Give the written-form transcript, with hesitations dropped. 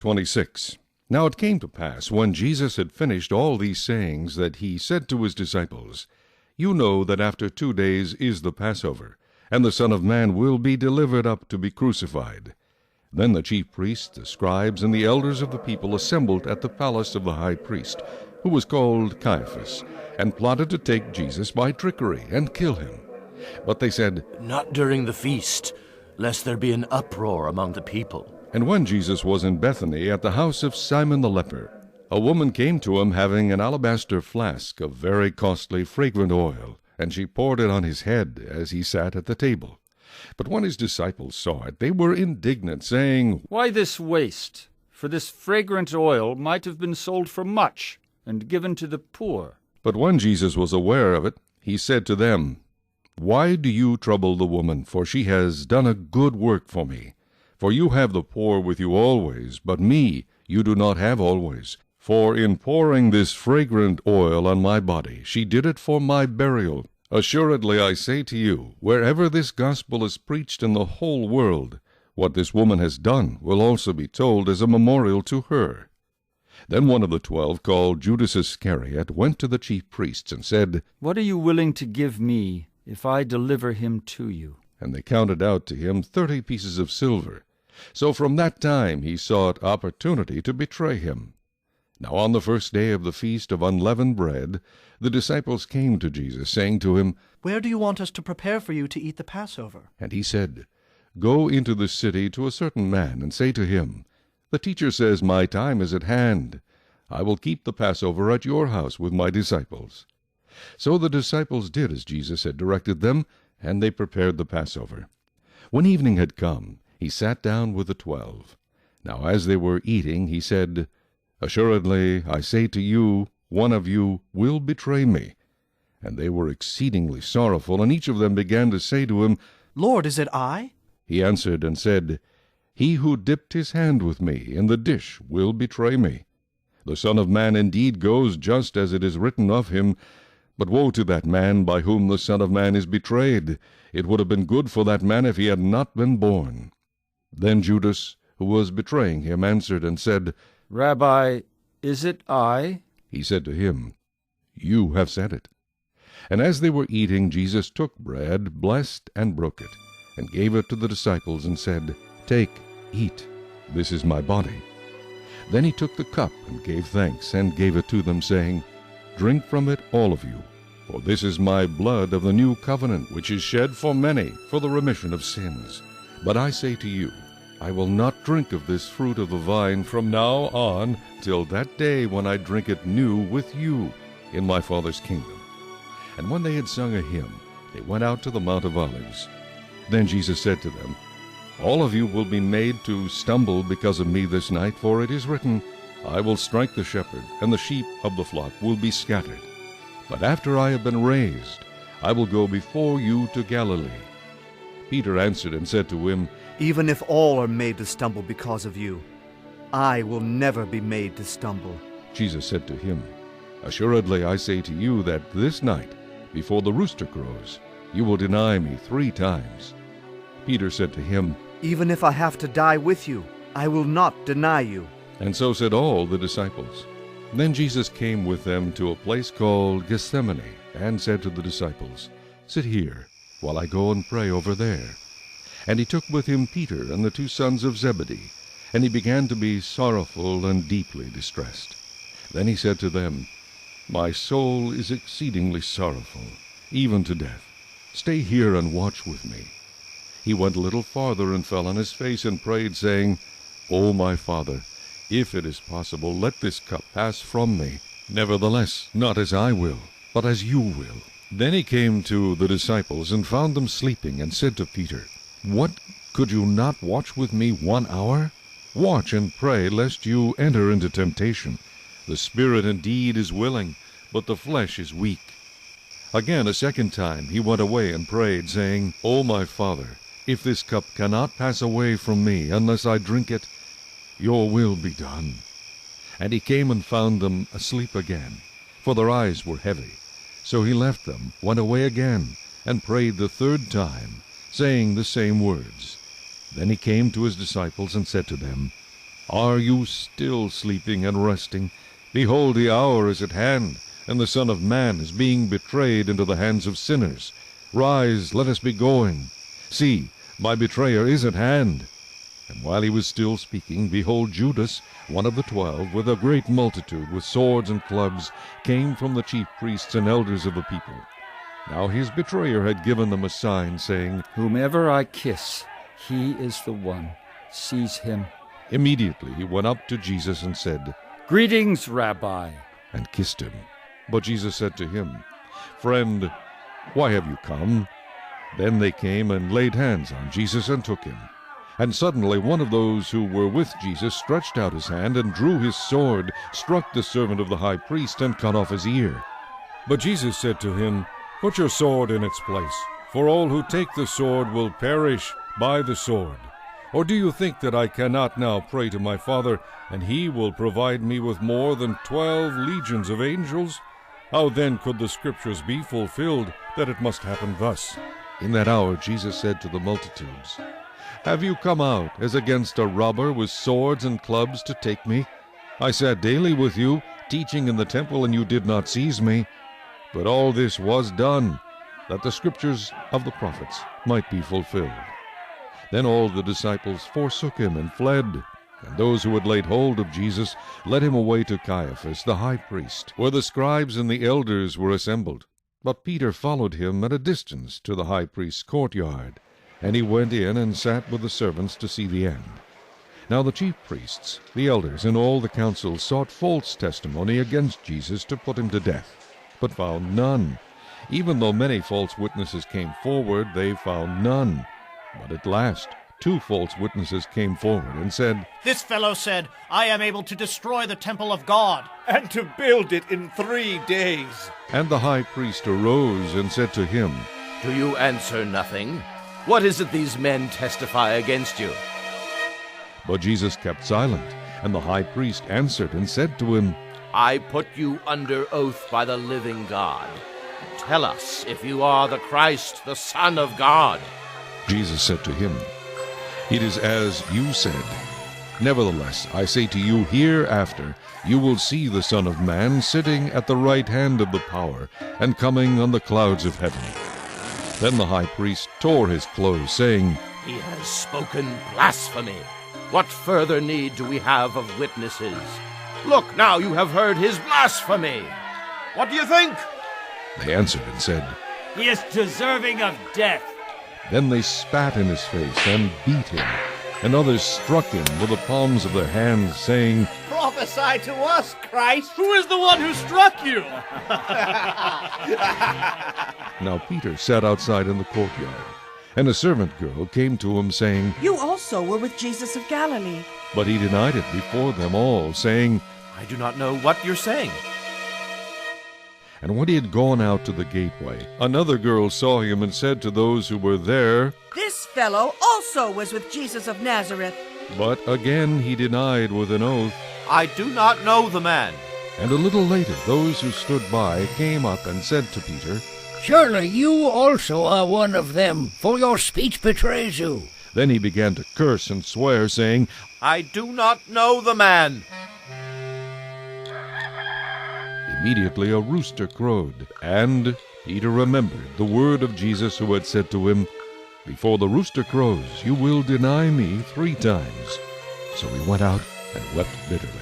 26. Now it came to pass, when Jesus had finished all these sayings, that he said to his disciples, You know that after 2 days is the Passover, and the Son of Man will be delivered up to be crucified. Then the chief priests, the scribes, and the elders of the people assembled at the palace of the high priest, who was called Caiaphas, and plotted to take Jesus by trickery and kill him. But they said, Not during the feast, lest there be an uproar among the people. And when Jesus was in Bethany at the house of Simon the leper, a woman came to him having an alabaster flask of very costly fragrant oil, and she poured it on his head as he sat at the table. But when his disciples saw it, they were indignant, saying, Why this waste? For this fragrant oil might have been sold for much, and given to the poor. But when Jesus was aware of it, he said to them, Why do you trouble the woman? For she has done a good work for me. For you have the poor with you always, but me you do not have always. For in pouring this fragrant oil on my body, she did it for my burial. Assuredly I say to you, wherever this gospel is preached in the whole world, what this woman has done will also be told as a memorial to her. Then one of the 12, called Judas Iscariot, went to the chief priests and said, What are you willing to give me if I deliver him to you? And they counted out to him 30 pieces of silver. So from that time he sought opportunity to betray him. Now on the first day of the feast of unleavened bread, the disciples came to Jesus, saying to him, Where do you want us to prepare for you to eat the Passover? And he said, Go into the city to a certain man, and say to him, The teacher says, My time is at hand. I will keep the Passover at your house with my disciples. So the disciples did as Jesus had directed them, and they prepared the Passover. When evening had come, he sat down with the 12. Now as they were eating, he said, Assuredly, I say to you, one of you will betray me. And they were exceedingly sorrowful, and each of them began to say to him, Lord, is it I? He answered and said, He who dipped his hand with me in the dish will betray me. The Son of Man indeed goes just as it is written of him, but woe to that man by whom the Son of Man is betrayed. It would have been good for that man if he had not been born. Then Judas, who was betraying him, answered and said, Rabbi, is it I? He said to him, You have said it. And as they were eating, Jesus took bread, blessed and broke it, and gave it to the disciples, and said, Take, eat, this is my body. Then he took the cup, and gave thanks, and gave it to them, saying, Drink from it, all of you, for this is my blood of the new covenant, which is shed for many for the remission of sins. But I say to you, I will not drink of this fruit of the vine from now on till that day when I drink it new with you in my Father's kingdom. And when they had sung a hymn, they went out to the Mount of Olives. Then Jesus said to them, All of you will be made to stumble because of me this night, for it is written, I will strike the shepherd, and the sheep of the flock will be scattered. But after I have been raised, I will go before you to Galilee. Peter answered and said to him, Even if all are made to stumble because of you, I will never be made to stumble. Jesus said to him, Assuredly I say to you that this night, before the rooster crows, you will deny me 3 times. Peter said to him, Even if I have to die with you, I will not deny you. And so said all the disciples. Then Jesus came with them to a place called Gethsemane, and said to the disciples, Sit here, while I go and pray over there. And he took with him Peter and the 2 sons of Zebedee, and he began to be sorrowful and deeply distressed. Then he said to them, My soul is exceedingly sorrowful, even to death. Stay here and watch with me. He went a little farther and fell on his face and prayed, saying, O my Father, if it is possible, let this cup pass from me. Nevertheless, not as I will, but as you will. Then he came to the disciples and found them sleeping, and said to Peter, What, could you not watch with me 1 hour? Watch and pray, lest you enter into temptation. The spirit indeed is willing, but the flesh is weak. Again, a second time, he went away and prayed, saying, O my Father, if this cup cannot pass away from me unless I drink it, your will be done. And he came and found them asleep again, for their eyes were heavy. So he left them, went away again, and prayed the 3rd time, saying the same words. Then he came to his disciples and said to them, Are you still sleeping and resting? Behold, the hour is at hand, and the Son of Man is being betrayed into the hands of sinners. Rise, let us be going. See, my betrayer is at hand. And while he was still speaking, behold, Judas, one of the 12, with a great multitude, with swords and clubs, came from the chief priests and elders of the people. Now his betrayer had given them a sign, saying, Whomever I kiss, he is the one. Seize him. Immediately he went up to Jesus and said, Greetings, Rabbi. and kissed him. But Jesus said to him, Friend, why have you come? Then they came and laid hands on Jesus and took him. And suddenly one of those who were with Jesus stretched out his hand and drew his sword, struck the servant of the high priest, and cut off his ear. But Jesus said to him, Put your sword in its place, for all who take the sword will perish by the sword. Or do you think that I cannot now pray to my Father, and he will provide me with more than 12 legions of angels? How then could the Scriptures be fulfilled, that it must happen thus? In that hour Jesus said to the multitudes, Have you come out as against a robber with swords and clubs to take me? I sat daily with you, teaching in the temple, and you did not seize me. But all this was done, that the Scriptures of the prophets might be fulfilled. Then all the disciples forsook him and fled, and those who had laid hold of Jesus led him away to Caiaphas the high priest, where the scribes and the elders were assembled. But Peter followed him at a distance to the high priest's courtyard, and he went in and sat with the servants to see the end. Now the chief priests, the elders, and all the council sought false testimony against Jesus to put him to death, but found none. Even though many false witnesses came forward, they found none. But at last 2 false witnesses came forward and said, This fellow said, I am able to destroy the temple of God. and to build it in 3 days. And the high priest arose and said to him, Do you answer nothing? What is it these men testify against you? But Jesus kept silent. And the high priest answered and said to him, I put you under oath by the living God. Tell us if you are the Christ, the Son of God. Jesus said to him, It is as you said. Nevertheless, I say to you, hereafter you will see the Son of Man sitting at the right hand of the power, and coming on the clouds of heaven. Then the high priest tore his clothes, saying, He has spoken blasphemy. What further need do we have of witnesses? Look, now you have heard his blasphemy. What do you think? They answered and said, He is deserving of death. Then they spat in his face and beat him, and others struck him with the palms of their hands, saying, Prophesy to us, Christ. Who is the one who struck you? Now Peter sat outside in the courtyard, and a servant girl came to him, saying, You also were with Jesus of Galilee. But he denied it before them all, saying, I do not know what you're saying. And when he had gone out to the gateway, another girl saw him and said to those who were there, This fellow also was with Jesus of Nazareth. But again he denied with an oath. I do not know the man. And a little later those who stood by came up and said to Peter. Surely you also are one of them, for your speech betrays you. Then he began to curse and swear, saying, I do not know the man. Immediately a rooster crowed, and Peter remembered the word of Jesus, who had said to him, Before the rooster crows, you will deny me 3 times. So he went out and wept bitterly.